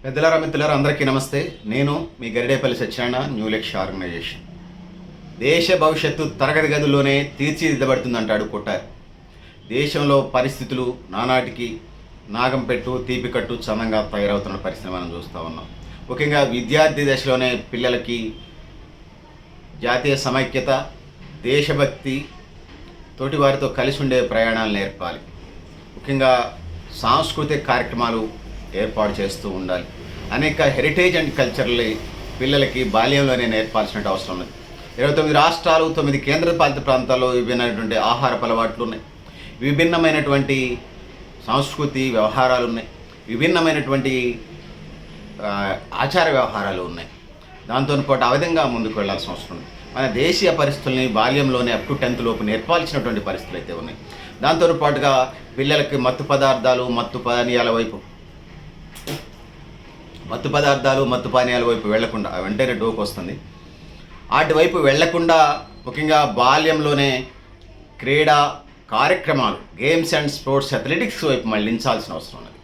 పెద్దలారా మిత్రులారా అందరికీ నమస్తే. నేను మీ గరిడేపల్లి సత్యనారాయణ, న్యూ లక్ష్య ఆర్గనైజేషన్. దేశ భవిష్యత్తు తరగతి గదుల్లోనే తీర్చిదిద్దబడుతుందంటాడు కొట్టారు. దేశంలో పరిస్థితులు నానాటికి నాగం పెట్టు తీపి కట్టు చందంగా తయారవుతున్న పరిస్థితి మనం చూస్తూ ఉన్నాం. ముఖ్యంగా విద్యార్థి దశలోనే పిల్లలకి జాతీయ సమైక్యత, దేశభక్తి, తోటి వారితో కలిసి ఉండే ప్రయాణాలు నేర్పాలి. ముఖ్యంగా సాంస్కృతిక కార్యక్రమాలు ఏర్పాటు చేస్తూ ఉండాలి. అనేక హెరిటేజ్ అండ్ కల్చర్ని పిల్లలకి బాల్యంలోనే నేర్పాల్సిన అవసరం ఉంది. 29 రాష్ట్రాలు, 9 కేంద్రపాలిత ప్రాంతాల్లో విభిన్నమైనటువంటి ఆహారపు అలవాట్లు ఉన్నాయి, విభిన్నమైనటువంటి సంస్కృతి వ్యవహారాలు ఉన్నాయి, విభిన్నమైనటువంటి ఆచార వ్యవహారాలు ఉన్నాయి. దాంతో పాటు ఆ విధంగా ముందుకు వెళ్లాల్సిన అవసరం ఉంది. మన దేశీయ పరిస్థితుల్ని బాల్యంలోనే అప్ టు 10th లోపు నేర్పాల్సినటువంటి పరిస్థితులు అయితే ఉన్నాయి. దాంతో పాటుగా పిల్లలకి మత్తు పదార్థాలు, మత్తు పానీయాల వైపు వెళ్లకుండా, వెంటనే డోకు వస్తుంది, వాటి వైపు వెళ్లకుండా ముఖ్యంగా బాల్యంలోనే క్రీడా కార్యక్రమాలు, గేమ్స్ అండ్ స్పోర్ట్స్, అథ్లెటిక్స్ వైపు మళ్లించాల్సిన అవసరం ఉన్నది.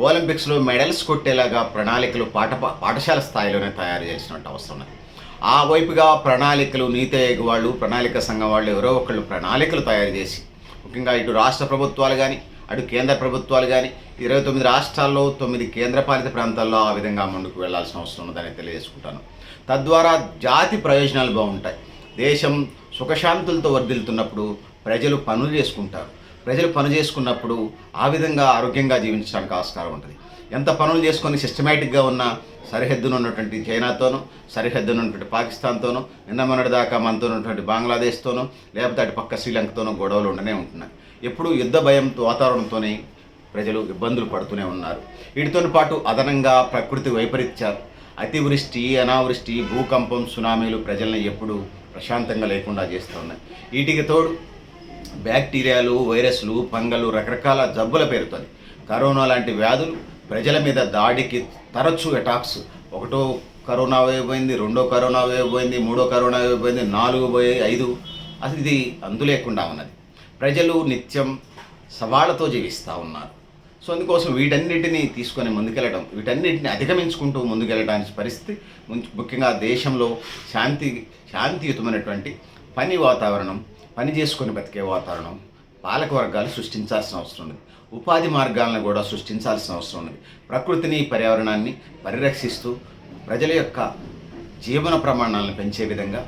ఒలింపిక్స్లో మెడల్స్ కొట్టేలాగా ప్రణాళికలు పాఠశాల స్థాయిలోనే తయారు చేసినట్టు అవసరం ఉన్నది. ఆ వైపుగా ప్రణాళికలు నీతి ఆయోగ్ వాళ్ళు, ప్రణాళిక సంఘం వాళ్ళు ఎవరో ఒకళ్ళు ప్రణాళికలు తయారు చేసి ముఖ్యంగా ఇటు రాష్ట్ర ప్రభుత్వాలు కానీ అటు కేంద్ర ప్రభుత్వాలు కానీ 29 రాష్ట్రాల్లో 9 కేంద్రపాలిత ప్రాంతాల్లో ఆ విధంగా ముందుకు వెళ్లాల్సిన అవసరం ఉన్నదని తెలియజేసుకుంటాను. తద్వారా జాతి ప్రయోజనాలు బాగుంటాయి. దేశం సుఖశాంతులతో వర్ధిల్లుతున్నప్పుడు ప్రజలు పనులు చేసుకుంటారు. ప్రజలు పని చేసుకున్నప్పుడు ఆ విధంగా ఆరోగ్యంగా జీవించడానికి ఆస్కారం ఉంటుంది. ఎంత పనులు చేసుకొని సిస్టమేటిక్గా ఉన్న సరిహద్దును ఉన్నటువంటి చైనాతోనూ, సరిహద్దును ఉన్నటువంటి పాకిస్తాన్తోనూ, నిన్న మొన్నటి దాకా మనతో ఉన్నటువంటి బంగ్లాదేశ్తోనూ, లేకపోతే అటు పక్క శ్రీలంకతోనూ గొడవలు ఉండనే ఉంటున్నాయి. ఎప్పుడూ యుద్ధ భయంతో వాతావరణంతోనే ప్రజలు ఇబ్బందులు పడుతూనే ఉన్నారు. వీటితో పాటు అదనంగా ప్రకృతి వైపరీత్యాలు, అతివృష్టి, అనావృష్టి, భూకంపం, సునామీలు ప్రజల్ని ఎప్పుడూ ప్రశాంతంగా లేకుండా చేస్తూ ఉన్నాయి. వీటికి తోడు బ్యాక్టీరియాలు, వైరస్లు, ఫంగలు, రకరకాల జబ్బుల పేరుతోని కరోనా లాంటి వ్యాధులు ప్రజల మీద దాడికి తరచూ అటాక్స్. ఒకటో కరోనా వేవ్ పోయింది, రెండో కరోనా వేవ్ పోయింది, మూడో కరోనా వేవ్ పోయింది, 4 పోయి 5, అసలు ఇది అంతు లేకుండా ఉన్నది. ప్రజలు నిత్యం సవాళ్లతో జీవిస్తూ ఉన్నారు. సో అందుకోసం వీటన్నిటిని తీసుకొని ముందుకెళ్ళడం, వీటన్నిటిని అధిగమించుకుంటూ ముందుకెళ్ళడానికి పరిస్థితి ముఖ్యంగా దేశంలో శాంతియుతమైనటువంటి పని వాతావరణం, పని చేసుకొని బతికే వాతావరణం పాలక వర్గాలు సృష్టించాల్సిన అవసరం ఉంది. ఉపాధి మార్గాలను కూడా సృష్టించాల్సిన అవసరం ఉంది. ప్రకృతిని, పర్యావరణాన్ని పరిరక్షిస్తూ ప్రజల యొక్క జీవన ప్రమాణాలను పెంచే విధంగా,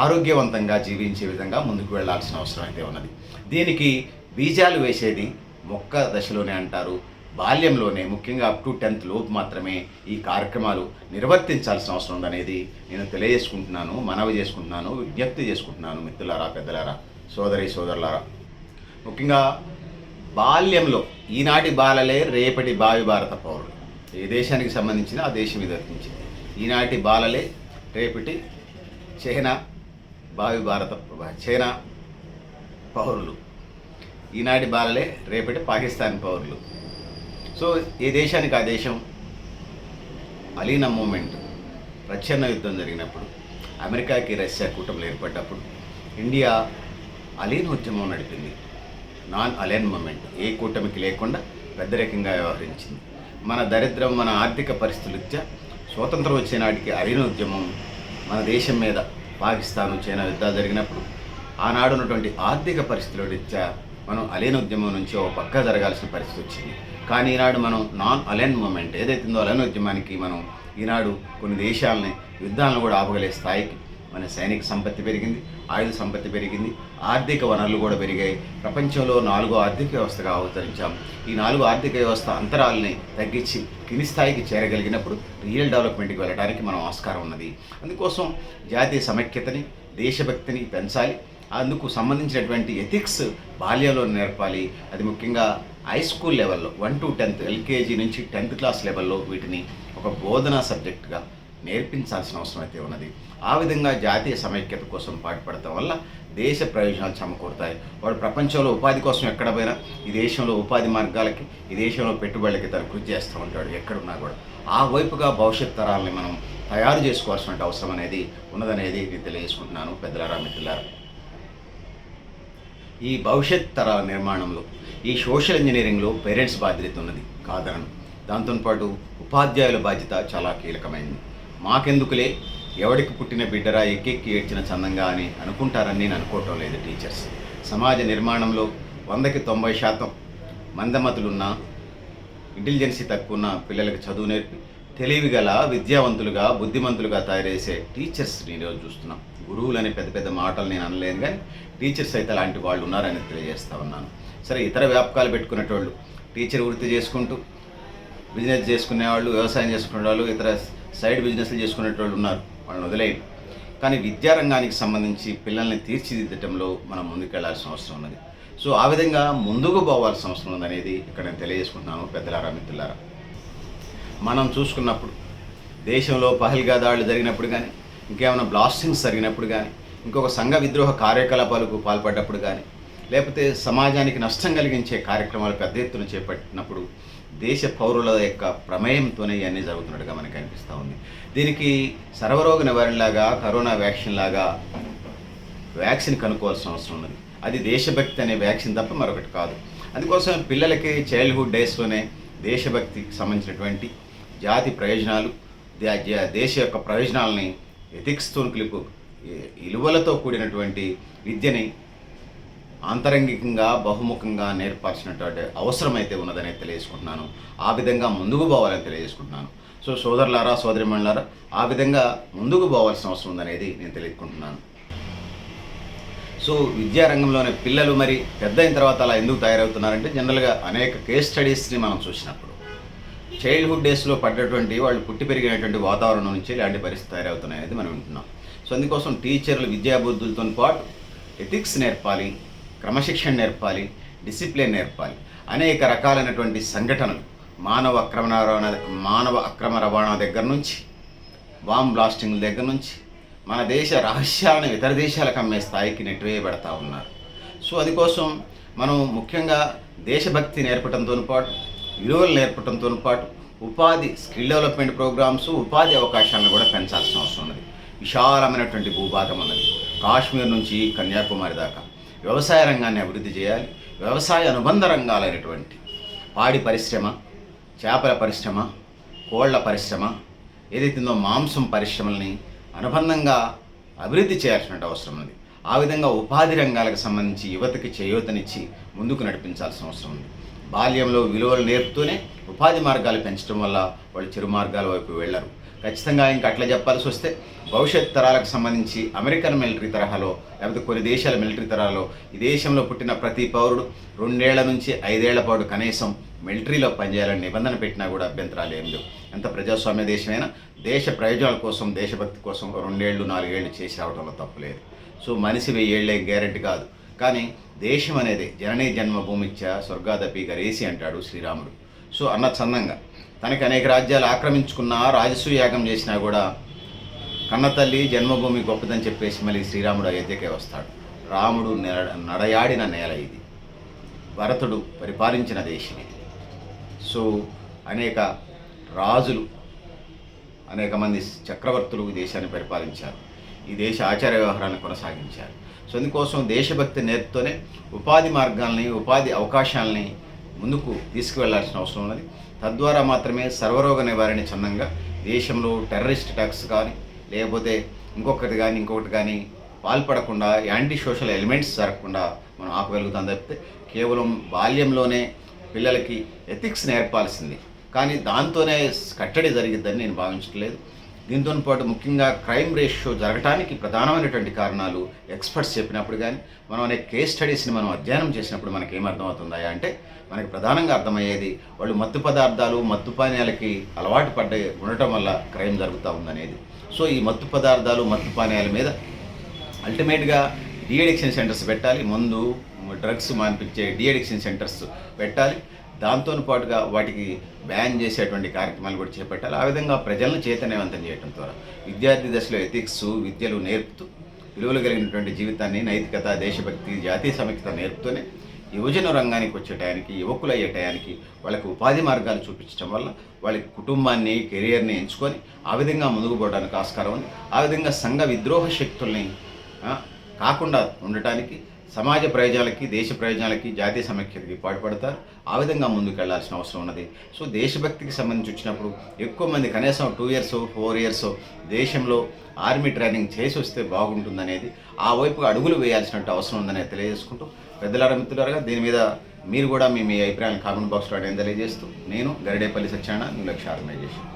ఆరోగ్యవంతంగా జీవించే విధంగా ముందుకు వెళ్లాల్సిన అవసరం అయితే ఉన్నది. దీనికి బీజాలు వేసేది మొక్క దశలోనే అంటారు. బాల్యంలోనే ముఖ్యంగా అప్ టు 10th లోపు మాత్రమే ఈ కార్యక్రమాలు నిర్వర్తించాల్సిన అవసరం ఉందనేది నేను తెలియజేసుకుంటున్నాను, మనవి చేసుకుంటున్నాను, విజ్ఞప్తి చేసుకుంటున్నాను. మిత్రులారా, పెద్దలారా, సోదరులారా, ముఖ్యంగా బాల్యంలో ఈనాటి బాలలే రేపటి భావి భారత పౌరులు. ఏ దేశానికి సంబంధించిన ఆ దేశం వివర్తించింది. ఈనాటి బాలలే రేపటి చైనా పౌరులు, ఈనాటి బాలలే రేపటి పాకిస్తాన్ పౌరులు. సో ఏ దేశానికి ఆ దేశం అలీనా మూమెంట్, ప్రచ్ఛన్న యుద్ధం జరిగినప్పుడు, అమెరికాకి రష్యా కూటములు ఏర్పడ్డప్పుడు ఇండియా అలీన్ ఉద్యమం నడిపింది. నాన్ అలైన్ మూమెంట్, ఏ కూటమికి లేకుండా పెద్దరికంగా వ్యవహరించింది. మన దరిద్రం, మన ఆర్థిక పరిస్థితుల రీత్యా స్వాతంత్రం వచ్చే నాటికి అలీన్ ఉద్యమం మన దేశం మీద పాకిస్తాను, చైనా యుద్ధాలు జరిగినప్పుడు ఆనాడు ఉన్నటువంటి ఆర్థిక పరిస్థితుల రీత్యా మనం అలైన్ ఉద్యమం నుంచి ఒక పక్క జరగాల్సిన పరిస్థితి వచ్చింది. కానీ ఈనాడు మనం నాన్ అలైన్ మూమెంట్ ఏదైతుందో అలైన్ ఉద్యమానికి మనం ఈనాడు కొన్ని దేశాలని, యుద్ధాలను కూడా ఆపగలే స్థాయికి మన సైనిక సంపత్తి పెరిగింది, ఆయుధ సంపత్తి పెరిగింది, ఆర్థిక వనరులు కూడా పెరిగాయి. ప్రపంచంలో 4వ ఆర్థిక వ్యవస్థగా అవతరించాం. ఈ 4వ ఆర్థిక వ్యవస్థ అంతరాలని తగ్గించి కింది స్థాయికి చేరగలిగినప్పుడు రియల్ డెవలప్మెంట్కి వెళ్ళడానికి మనం ఆస్కారం ఉన్నది. అందుకోసం జాతీయ సమైక్యతని, దేశభక్తిని పెంచాలి. అందుకు సంబంధించినటువంటి ఎథిక్స్ బాల్యంలో నేర్పాలి. అది ముఖ్యంగా హై స్కూల్ లెవెల్లో 1 to 10th, ఎల్కేజీ నుంచి 10th క్లాస్ లెవెల్లో వీటిని ఒక బోధనా సబ్జెక్టుగా నేర్పించాల్సిన అవసరం అయితే ఉన్నది. ఆ విధంగా జాతీయ సమైక్యత కోసం పాటుపడటం వల్ల దేశ ప్రయోజనాలు సమకూరుతాయి. వాడు ప్రపంచంలో ఉపాధి కోసం ఎక్కడ పోయినా ఈ దేశంలో ఉపాధి మార్గాలకి, ఈ దేశంలో పెట్టుబడులకి తను కృషి చేస్తూ ఉంటాడు ఎక్కడున్నా కూడా. ఆ వైపుగా భవిష్యత్ తరాలని మనం తయారు చేసుకోవాల్సిన అవసరం అనేది ఉన్నదనేది నేను తెలియజేసుకుంటున్నాను. పెద్దలారా, మిత్రులారా, ఈ భవిష్యత్ తరాల నిర్మాణంలో ఈ సోషల్ ఇంజనీరింగ్లో పేరెంట్స్ బాధ్యత ఉన్నది కాదనను. దాంతోపాటు ఉపాధ్యాయుల బాధ్యత చాలా కీలకమైంది. మాకెందుకులే, ఎవడికి పుట్టిన బిడ్డరా ఎక్కెక్కి ఏడ్చిన చందంగా అని అనుకుంటారని నేను అనుకోవటం లేదు. టీచర్స్ సమాజ నిర్మాణంలో 100కి 90% మందమతులున్న, ఇంటెలిజెన్సీ తక్కువ ఉన్న పిల్లలకి చదువు నేర్పి తెలివిగల, విద్యావంతులుగా, బుద్ధిమంతులుగా తయారు చేసే టీచర్స్ని ఈరోజు చూస్తున్నాం. గురువులని పెద్ద పెద్ద మాటలు నేను అనలేను, కానీ టీచర్స్ అయితే అలాంటి వాళ్ళు ఉన్నారని తెలియజేస్తూ ఉన్నాను. సరే, ఇతర వ్యాపకాలు పెట్టుకునేటోళ్ళు, టీచర్ వృత్తి చేసుకుంటూ బిజినెస్ చేసుకునేవాళ్ళు, వ్యవసాయం చేసుకునేవాళ్ళు, ఇతర సైడ్ బిజినెస్లు చేసుకునేటోళ్ళు ఉన్నారు, వాళ్ళని వదిలేయండి. కానీ విద్యారంగానికి సంబంధించి పిల్లల్ని తీర్చిదిద్దటంలో మనం ముందుకెళ్లాల్సిన అవసరం ఉన్నది. సో ఆ విధంగా ముందుకు పోవాల్సిన అవసరం ఉందనేది ఇక్కడ నేను తెలియజేసుకుంటున్నాను. పెద్దలారా, మిత్రులారా, మనం చూసుకున్నప్పుడు దేశంలో పహల్గా దాడులు జరిగినప్పుడు కానీ, ఇంకేమైనా బ్లాస్టింగ్స్ జరిగినప్పుడు కానీ, ఇంకొక సంఘ విద్రోహ కార్యకలాపాలకు పాల్పడ్డప్పుడు కానీ, లేకపోతే సమాజానికి నష్టం కలిగించే కార్యక్రమాలు పెద్ద ఎత్తున చేపట్టినప్పుడు దేశ పౌరుల యొక్క ప్రమేయంతోనే ఇవన్నీ జరుగుతున్నట్టుగా మనకు అనిపిస్తూ ఉంది. దీనికి సర్వరోగ నివారణలాగా, కరోనా వ్యాక్సిన్ లాగా వ్యాక్సిన్ కనుక్కోవాల్సిన అవసరం ఉన్నది. అది దేశభక్తి అనే వ్యాక్సిన్ తప్ప మరొకటి కాదు. అందుకోసం పిల్లలకి చైల్డ్హుడ్ డేస్లోనే దేశభక్తికి సంబంధించినటువంటి జాతి ప్రయోజనాలు, దేశ యొక్క ప్రయోజనాలని ఎథిక్స్తో కలిపి విలువలతో కూడినటువంటి విద్యని ఆంతరంగికంగా, బహుముఖంగా నేర్పాల్సినటువంటి అవసరం అయితే ఉన్నదని తెలియజేసుకుంటున్నాను. ఆ విధంగా ముందుకు పోవాలని తెలియజేసుకుంటున్నాను. సో సోదరులారా, సోదరిమణులారా, ఆ విధంగా ముందుకు పోవాల్సిన అవసరం ఉందనేది నేను తెలియజేసుకుంటున్నాను. సో విద్యారంగంలోనే పిల్లలు మరి పెద్ద అయిన తర్వాత అలా ఎందుకు తయారవుతున్నారంటే, జనరల్గా అనేక కేస్ స్టడీస్ని మనం చూసినప్పుడు చైల్డ్హుడ్ డేస్లో పడ్డటువంటి వాళ్ళు పుట్టి పెరిగినటువంటి వాతావరణం నుంచి ఇలాంటి పరిస్థితి తయారవుతున్నాయనేది మనం వింటున్నాం. సో అందుకోసం టీచర్లు విద్యాబుద్ధులతో పాటు ఎథిక్స్ నేర్పాలి, క్రమశిక్షణ నేర్పాలి, డిసిప్లిన్ నేర్పాలి. అనేక రకాలైనటువంటి సంఘటనలు, మానవ అక్రమ రవాణా దగ్గర నుంచి, బాంబ్ బ్లాస్టింగ్ల దగ్గర నుంచి మన దేశ రహస్యాలను ఇతర దేశాలకు అమ్మే స్థాయికి నెట్టివేయబడతా ఉన్నారు. సో అందుకోసం మనం ముఖ్యంగా దేశభక్తి నేర్పడంతో పాటు, విలువలు నేర్పడంతో పాటు ఉపాధి, స్కిల్ డెవలప్మెంట్ ప్రోగ్రామ్స్, ఉపాధి అవకాశాలను కూడా పెంచాల్సిన అవసరం ఉన్నది. విశాలమైనటువంటి భూభాగం ఉన్నది, కాశ్మీర్ నుంచి కన్యాకుమారి దాకా. వ్యవసాయ రంగాన్ని అభివృద్ధి చేయాలి. వ్యవసాయ అనుబంధ రంగాలైనటువంటి పాడి పరిశ్రమ, చేపల పరిశ్రమ, కోళ్ల పరిశ్రమ, ఏదైతుందో మాంసం పరిశ్రమల్ని అనుబంధంగా అభివృద్ధి చేయాల్సిన అవసరం ఉంది. ఆ విధంగా ఉపాధి రంగాలకు సంబంధించి యువతకి చేయూతనిచ్చి ముందుకు నడిపించాల్సిన అవసరం ఉంది. బాల్యంలో విలువలు నేర్పుతూనే ఉపాధి మార్గాలు పెంచడం వల్ల వాళ్ళు చెరు మార్గాల వైపు వెళ్ళరు. ఖచ్చితంగా ఇంకా అట్లా చెప్పాల్సి వస్తే భవిష్యత్ తరాలకు సంబంధించి అమెరికన్ మిలిటరీ తరహాలో, లేకపోతే కొన్ని దేశాల మిలిటరీ తరహాలో ఈ దేశంలో పుట్టిన ప్రతి పౌరుడు 2 ఏళ్ల నుంచి 5 ఏళ్ల పాటు కనీసం మిలిటరీలో పనిచేయాలని నిబంధన పెట్టినా కూడా అభ్యంతరాలు ఏం లేవు. ఎంత ప్రజాస్వామ్య దేశమైనా దేశ ప్రయోజనాల కోసం, దేశభక్తి కోసం 2 ఏళ్ళు 4 ఏళ్ళు చేసి రావడంలో తప్పులేదు. సో మనిషి 1000 ఏళ్ళే గ్యారెంటీ కాదు, కానీ దేశం అనేది జననీ జన్మభూమిచ్చ స్వర్గాదపి గరేసి అంటాడు శ్రీరాముడు. సో అన్న చందంగా తనకి అనేక రాజ్యాలు ఆక్రమించుకున్నా, రాజసూయ యాగం చేసినా కూడా కన్నతల్లి జన్మభూమి గొప్పదని చెప్పేసి మళ్ళీ శ్రీరాముడు అయోధ్యకే వస్తాడు. రాముడు నడయాడిన నేల ఇది, భరతుడు పరిపాలించిన దేశం ఇది. సో అనేక రాజులు, అనేక మంది చక్రవర్తులు ఈ దేశాన్ని పరిపాలించారు, ఈ దేశ ఆచార వ్యవహారాన్ని కొనసాగించారు. సో అందుకోసం దేశభక్తి నేర్పుతూనే ఉపాధి మార్గాల్ని, ఉపాధి అవకాశాలని ముందుకు తీసుకువెళ్లాల్సిన అవసరం ఉన్నది. తద్వారా మాత్రమే సర్వరోగ నివారణ చందంగా దేశంలో టెర్రరిస్ట్ అటాక్స్ కానీ, లేకపోతే ఇంకొకటి కానీ పాల్పడకుండా, యాంటీ సోషల్ ఎలిమెంట్స్ జరగకుండా మనం ఆపగలుగుతాం. తప్పితే కేవలం బాల్యంలోనే పిల్లలకి ఎథిక్స్ నేర్పాల్సింది, కానీ దాంతోనే కట్టడి జరిగిద్దని నేను భావించట్లేదు. దీంతో పాటు ముఖ్యంగా క్రైమ్ రేషియో జరగటానికి ప్రధానమైనటువంటి కారణాలు ఎక్స్పర్ట్స్ చెప్పినప్పుడు కానీ, మనం అనేక కేస్ స్టడీస్ని మనం అధ్యయనం చేసినప్పుడు మనకి ఏమర్థమవుతుందా అంటే, మనకి ప్రధానంగా అర్థమయ్యేది వాళ్ళు మత్తు పదార్థాలు, మత్తు పానీయాలకి అలవాటు ఉండటం వల్ల క్రైమ్ జరుగుతూ ఉందనేది. సో ఈ మత్తు పదార్థాలు, మత్తు పానీయాల మీద అల్టిమేట్గా డీఅడిక్షన్ సెంటర్స్ పెట్టాలి. మందు, డ్రగ్స్ మాన్పించే డీఅడిక్షన్ సెంటర్స్ పెట్టాలి. దాంతో పాటుగా వాటికి బ్యాన్ చేసేటువంటి కార్యక్రమాలు కూడా చేపట్టాలి. ఆ విధంగా ప్రజలను చైతన్యవంతం చేయడం ద్వారా విద్యార్థి దశలో ఎథిక్స్ విద్యలు నేర్పుతూ విలువలు కలిగినటువంటి జీవితాన్ని, నైతికత, దేశభక్తి, జాతీయ సమైక్యత నేర్పుతూనే యువజన రంగానికి వచ్చే టయానికి, యువకులు అయ్యే టయానికి వాళ్ళకి ఉపాధి మార్గాలు చూపించడం వల్ల వాళ్ళకి కుటుంబాన్ని, కెరియర్ని ఎంచుకొని ఆ విధంగా ముందుకు పోవడానికి ఆస్కారం ఉంది. ఆ విధంగా సంఘ విద్రోహ శక్తుల్ని కాకుండా ఉండటానికి సమాజ ప్రయోజనాలకి, దేశ ప్రయోజనాలకి, జాతీయ సమైక్యతకి పాటుపడతారు. ఆ విధంగా ముందుకు వెళ్లాల్సిన అవసరం ఉన్నది. సో దేశభక్తికి సంబంధించి వచ్చినప్పుడు ఎక్కువ మంది కనీసం 2 ఇయర్స్ 4 ఇయర్స్ దేశంలో ఆర్మీ ట్రైనింగ్ చేసి వస్తే బాగుంటుందనేది, ఆ వైపుగా అడుగులు వేయాల్సిన అవసరం ఉందని తెలియజేసుకుంటూ, పెద్దలారా మిత్రులారా దీని మీద మీరు కూడా మీ అభిప్రాయాలను కామెంట్ బాక్స్లో అడిగిన తెలియజేస్తూ, నేను గరిడేపల్లి సత్యనారాయణ, న్యూ లక్ష్య ఆర్గనైజేషన్.